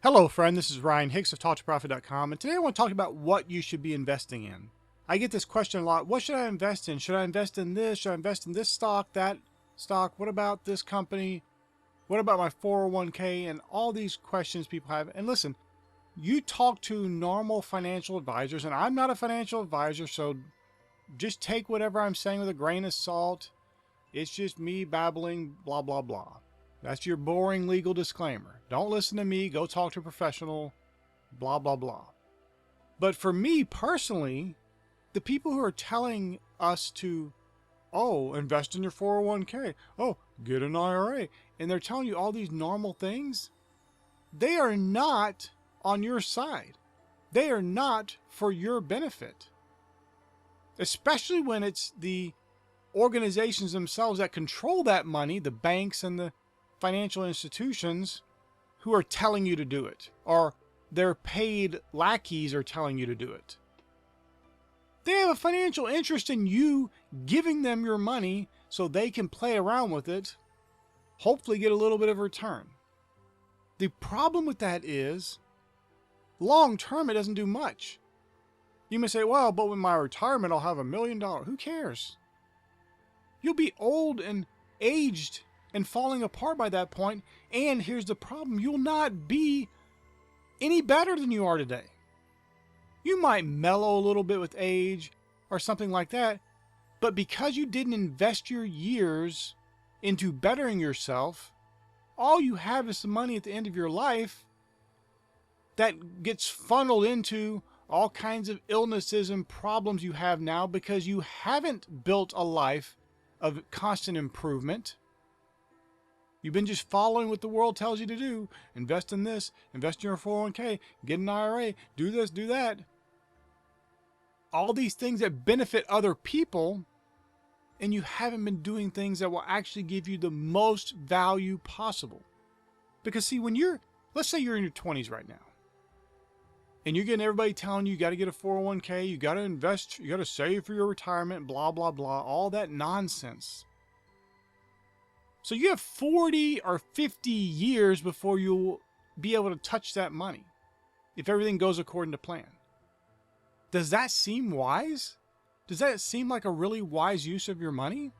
Hello, friend. This is Ryan Hicks of TalkToProfit.com, and today I want to talk about what you should be investing in. I get this question a lot. What should I invest in? Should I invest in this? Should I invest in this stock, that stock? What about this company? What about my 401k? And all these questions people have. And listen, you talk to normal financial advisors, and I'm not a financial advisor, so just take whatever I'm saying with a grain of salt. It's just me babbling, blah, blah, blah. That's your boring legal disclaimer. Don't listen to me. Go talk to a professional, blah, blah, blah. But for me personally, the people who are telling us to, oh, invest in your 401k, oh, get an IRA, and they're telling you all these normal things, they are not on your side. They are not for your benefit. Especially when it's the organizations themselves that control that money, the banks and the financial institutions, who are telling you to do it, or their paid lackeys are telling you to do it. They have a financial interest in you giving them your money so they can play around with it, hopefully get a little bit of return. The problem with that is, long term, it doesn't do much. You may say, well, but with my retirement, I'll have $1 million. Who cares? You'll be old and aged and falling apart by that point. And here's the problem. You'll not be any better than you are today. You might mellow a little bit with age or something like that. But because you didn't invest your years into bettering yourself, all you have is some money at the end of your life that gets funneled into all kinds of illnesses and problems you have now because you haven't built a life of constant improvement. You've been just following what the world tells you to do. Invest in this, invest in your 401k, get an IRA, do this, do that. All these things that benefit other people, and you haven't been doing things that will actually give you the most value possible. Because see, when let's say you're in your 20s right now, and you're getting everybody telling you got to get a 401k, you got to invest, you got to save for your retirement, blah, blah, blah, all that nonsense. So you have 40 or 50 years before you'll be able to touch that money if everything goes according to plan. Does that seem wise? Does that seem like a really wise use of your money?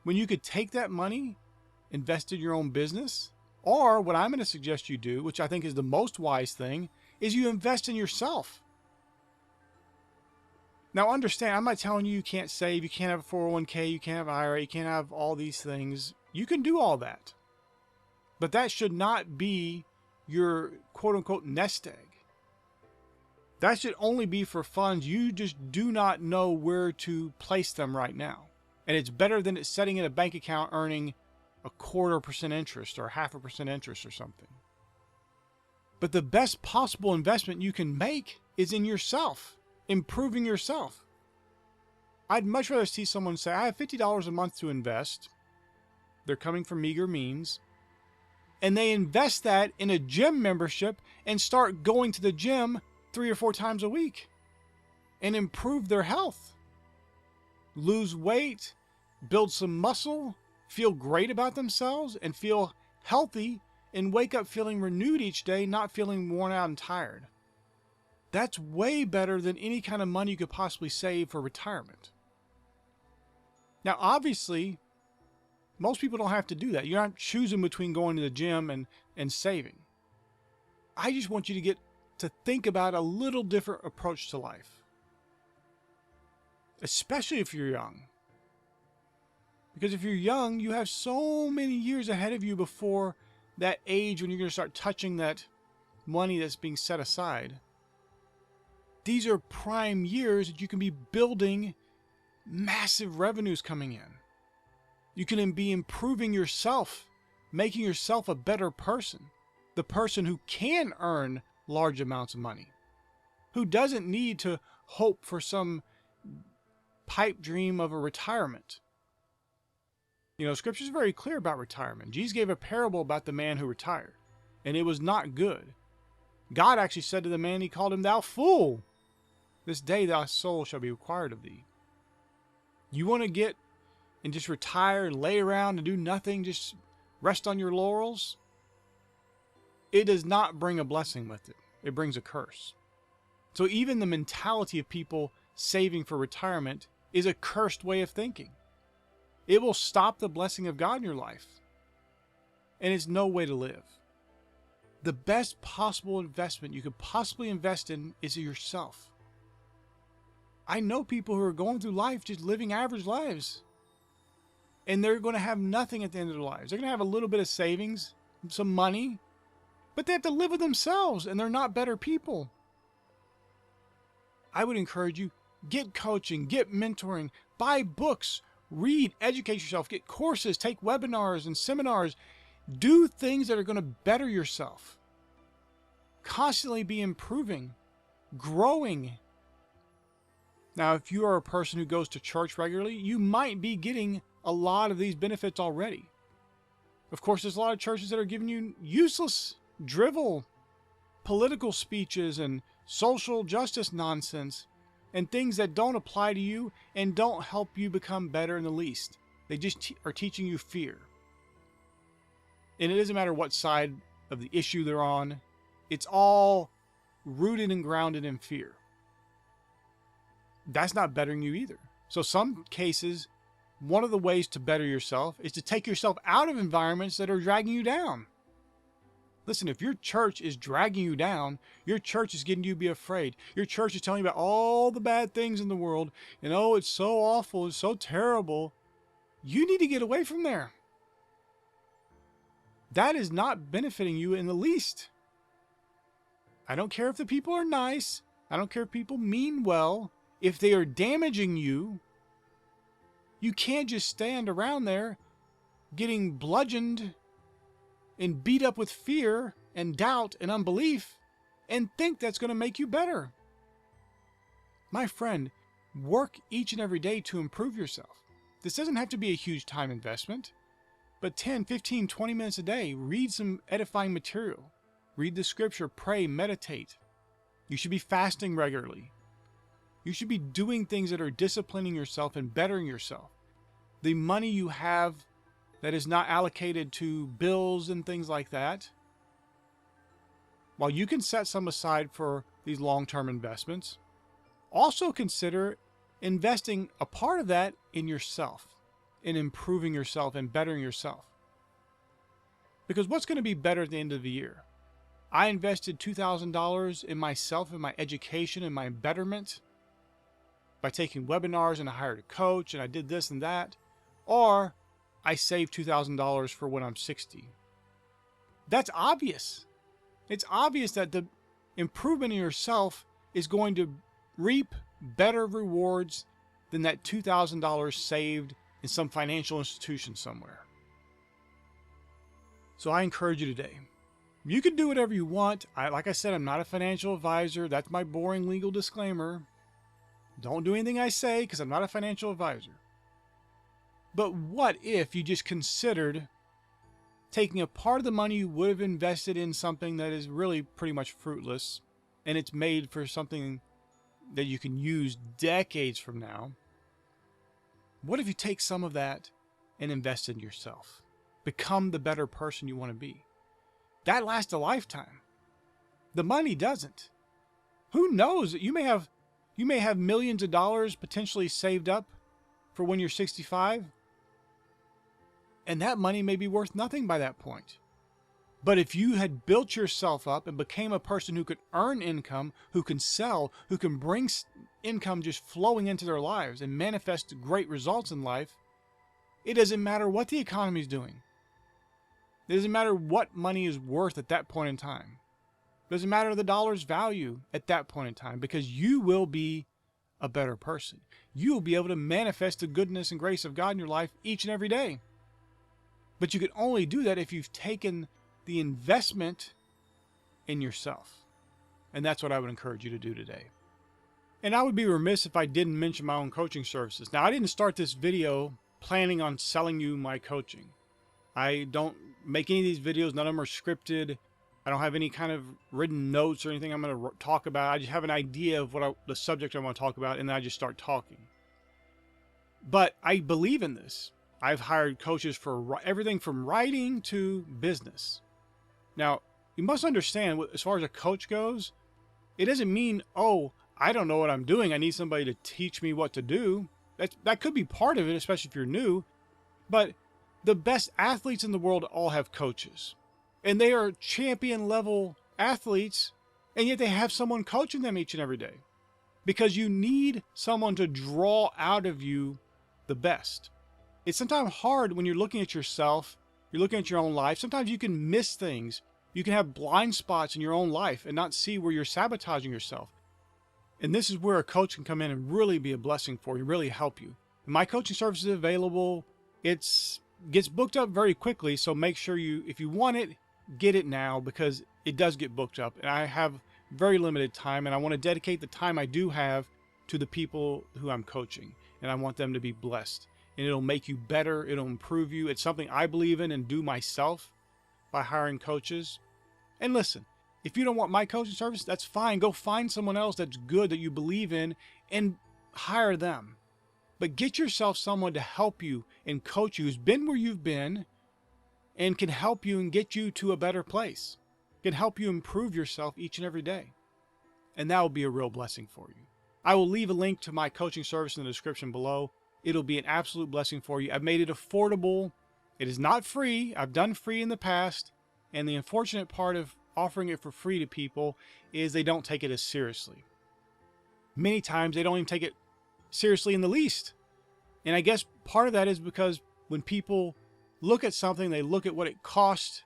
When you could take that money, invest in your own business, or what I'm going to suggest you do, which I think is the most wise thing, is you invest in yourself. Now understand, I'm not telling you can't save, you can't have a 401k, you can't have IRA, you can't have all these things. You can do all that. But that should not be your quote-unquote nest egg. That should only be for funds you just do not know where to place them right now. And it's better than it sitting in a bank account earning 0.25% interest or 0.5% interest or something. But the best possible investment you can make is in yourself. Improving yourself. I'd much rather see someone say, I have $50 a month to invest. They're coming from meager means. And they invest that in a gym membership and start going to the gym 3 or 4 times a week and improve their health. Lose weight, build some muscle, feel great about themselves, and feel healthy and wake up feeling renewed each day, not feeling worn out and tired. That's way better than any kind of money you could possibly save for retirement. Now, obviously, most people don't have to do that. You're not choosing between going to the gym and saving. I just want you to get to think about a little different approach to life. Especially if you're young. Because if you're young, you have so many years ahead of you before that age when you're going to start touching that money that's being set aside. These are prime years that you can be building massive revenues coming in. You can be improving yourself, making yourself a better person. The person who can earn large amounts of money. Who doesn't need to hope for some pipe dream of a retirement. You know, Scripture is very clear about retirement. Jesus gave a parable about the man who retired, and it was not good. God actually said to the man, he called him, "Thou fool! This day thy soul shall be required of thee." You want to get and just retire and lay around and do nothing, just rest on your laurels? it does not bring a blessing with it. It brings a curse. So even the mentality of people saving for retirement is a cursed way of thinking. It will stop the blessing of God in your life. And it's no way to live. The best possible investment you could possibly invest in is yourself. I know people who are going through life just living average lives. And they're going to have nothing at the end of their lives. They're going to have a little bit of savings, some money, but they have to live with themselves, and they're not better people. I would encourage you, get coaching, get mentoring, buy books, read, educate yourself, get courses, take webinars and seminars. Do things that are going to better yourself. Constantly be improving, growing. Now, if you are a person who goes to church regularly, you might be getting a lot of these benefits already. Of course, there's a lot of churches that are giving you useless drivel, political speeches and social justice nonsense and things that don't apply to you and don't help you become better in the least. They just are teaching you fear. And it doesn't matter what side of the issue they're on. It's all rooted and grounded in fear. That's not bettering you either. So some cases, one of the ways to better yourself is to take yourself out of environments that are dragging you down. Listen, if your church is dragging you down, your church is getting you to be afraid. Your church is telling you about all the bad things in the world, and oh, it's so awful, it's so terrible. You need to get away from there. That is not benefiting you in the least. I don't care if the people are nice. I don't care if people mean well. If they are damaging you, you can't just stand around there getting bludgeoned and beat up with fear and doubt and unbelief and think that's going to make you better. My friend, work each and every day to improve yourself. This doesn't have to be a huge time investment, but 10, 15, 20 minutes a day, read some edifying material. Read the scripture, pray, meditate. You should be fasting regularly. You should be doing things that are disciplining yourself and bettering yourself. The money you have that is not allocated to bills and things like that, while you can set some aside for these long-term investments, also consider investing a part of that in yourself, in improving yourself and bettering yourself. Because what's going to be better at the end of the year? I invested $2,000 in myself, in my education, in my betterment, by taking webinars, and I hired a coach, and I did this and that, or I saved $2,000 for when I'm 60. That's obvious. It's obvious that the improvement in yourself is going to reap better rewards than that $2,000 saved in some financial institution somewhere. So I encourage you today. You can do whatever you want. Like I said, I'm not a financial advisor. That's my boring legal disclaimer. Don't do anything I say because I'm not a financial advisor. But what if you just considered taking a part of the money you would have invested in something that is really pretty much fruitless, and it's made for something that you can use decades from now? What if you take some of that and invest in yourself? Become the better person you want to be. That lasts a lifetime. The money doesn't. Who knows? You may have millions of dollars potentially saved up for when you're 65. And that money may be worth nothing by that point. But if you had built yourself up and became a person who could earn income, who can sell, who can bring income just flowing into their lives and manifest great results in life, it doesn't matter what the economy is doing. It doesn't matter what money is worth at that point in time. It doesn't matter the dollar's value at that point in time, because you will be a better person. You will be able to manifest the goodness and grace of God in your life each and every day. But you can only do that if you've taken the investment in yourself. And that's what I would encourage you to do today. And I would be remiss if I didn't mention my own coaching services. Now, I didn't start this video planning on selling you my coaching. I don't make any of these videos. None of them are scripted. I don't have any kind of written notes or anything I'm going to talk about. I just have an idea of the subject I want to talk about, and then I just start talking. But I believe in this. I've hired coaches for everything from writing to business. Now, you must understand, as far as a coach goes, it doesn't mean, oh, I don't know what I'm doing, I need somebody to teach me what to do. That could be part of it, especially if you're new. But the best athletes in the world all have coaches. And they are champion level athletes, and yet they have someone coaching them each and every day. Because you need someone to draw out of you the best. It's sometimes hard when you're looking at yourself, you're looking at your own life. Sometimes you can miss things. You can have blind spots in your own life and not see where you're sabotaging yourself. And this is where a coach can come in and really be a blessing for you, really help you. My coaching service is available. It gets booked up very quickly, so make sure if you want it, get it now, because it does get booked up. And I have very limited time, and I want to dedicate the time I do have to the people who I'm coaching, and I want them to be blessed. And it'll make you better. It'll improve you. It's something I believe in and do myself by hiring coaches. And listen, if you don't want my coaching service, that's fine. Go find someone else that's good, that you believe in, and hire them. But get yourself someone to help you and coach you who's been where you've been and can help you and get you to a better place. Can help you improve yourself each and every day. And that will be a real blessing for you. I will leave a link to my coaching service in the description below. It'll be an absolute blessing for you. I've made it affordable. It is not free. I've done free in the past. And the unfortunate part of offering it for free to people is they don't take it as seriously. Many times they don't even take it seriously in the least. And I guess part of that is because when people look at something, they look at what it costs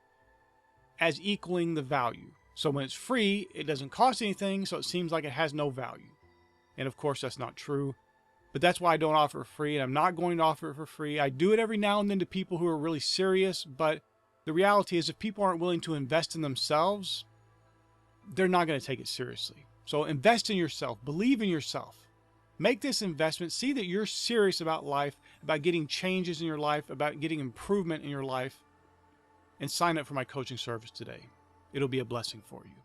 as equaling the value. So when it's free, it doesn't cost anything, so it seems like it has no value. And of course, that's not true. But that's why I don't offer it free, and I'm not going to offer it for free. I do it every now and then to people who are really serious, but the reality is if people aren't willing to invest in themselves, they're not going to take it seriously. So invest in yourself. Believe in yourself. Make this investment. See that you're serious about life, about getting changes in your life, about getting improvement in your life, and sign up for my coaching service today. It'll be a blessing for you.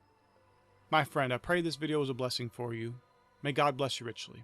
My friend, I pray this video was a blessing for you. May God bless you richly.